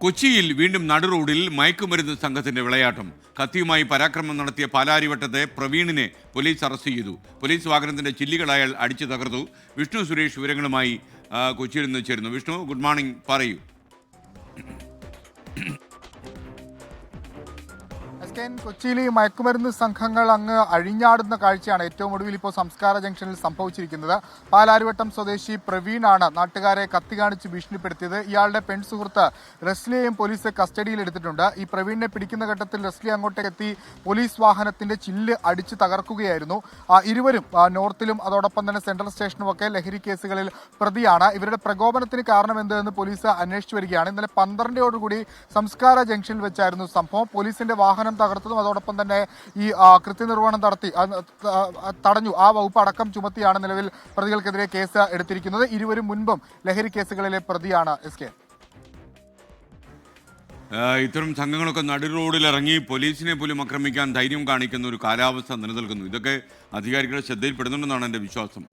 കൊച്ചിയിൽ വീണ്ടും നടുറോഡിൽ മയക്കുമരുന്ന് സംഘത്തിന്റെ വിളയാട്ടം. കത്തിയുമായി പരാക്രമം നടത്തിയ പാലാരിവട്ടത്തെ പ്രവീണിനെ പോലീസ് അറസ്റ്റ് ചെയ്തു. പോലീസ് വാഹനത്തിന്റെ ചില്ലുകൾ അയാൾ അടിച്ചു തകർത്തു. വിഷ്ണു സുരേഷ് വിവരങ്ങളുമായി കൊച്ചിയിൽ നിന്ന് ചേരുന്നു. വിഷ്ണു, ഗുഡ് മോർണിംഗ്, പറയൂ. കൊച്ചിയിലെ മയക്കുമരുന്ന് സംഘങ്ങൾ അങ്ങ് അഴിഞ്ഞാടുന്ന കാഴ്ചയാണ് ഏറ്റവും ഒടുവിൽ ഇപ്പോൾ സംസ്കാര ജംഗ്ഷനിൽ സംഭവിച്ചിരിക്കുന്നത്. പാലാരിവട്ടം സ്വദേശി പ്രവീണാണ് നാട്ടുകാരെ കത്തി കാണിച്ച് ഭീഷണിപ്പെടുത്തിയത്. ഇയാളുടെ പെൺസുഹൃത്ത് റസ്ലിയെയും പോലീസ് കസ്റ്റഡിയിലെടുത്തിട്ടുണ്ട്. ഈ പ്രവീണിനെ പിടിക്കുന്ന ഘട്ടത്തിൽ റസ്ലി അങ്ങോട്ടേക്ക് എത്തി പോലീസ് വാഹനത്തിന്റെ ചില്ല് അടിച്ച് തകർക്കുകയായിരുന്നു. ഇരുവരും നോർത്തിലും അതോടൊപ്പം തന്നെ സെൻട്രൽ സ്റ്റേഷനുമൊക്കെ ലഹരി കേസുകളിൽ പ്രതിയാണ്. ഇവരുടെ പ്രകോപനത്തിന് കാരണം എന്തെന്ന് പോലീസ് അന്വേഷിച്ചു വരികയാണ്. ഇന്നലെ 12ഓടുകൂടി സംസ്കാര ജംഗ്ഷനിൽ വെച്ചായിരുന്നു സംഭവം. പോലീസിന്റെ വാഹനം തകർത്തതും അതോടൊപ്പം തന്നെ ഈ കൃത്യനിർവഹണം തടഞ്ഞു ആ വകുപ്പ് അടക്കം ചുമത്തിയാണ് നിലവിൽ പ്രതികൾക്കെതിരെ കേസ് എടുത്തിരിക്കുന്നത്. ഇരുവരും മുൻപും ലഹരി കേസുകളിലെ പ്രതിയാണ്. ഇത്തരം സംഘങ്ങളൊക്കെ നടുറോഡിലിറങ്ങി പോലീസിനെ പോലും ആക്രമിക്കാൻ ധൈര്യം കാണിക്കുന്ന ഒരു കാലാവസ്ഥ നിലനിൽക്കുന്നു. ഇതൊക്കെ അധികാരികളുടെ ശ്രദ്ധയിൽപ്പെടുന്നുണ്ടെന്നാണ് എൻ്റെ വിശ്വാസം.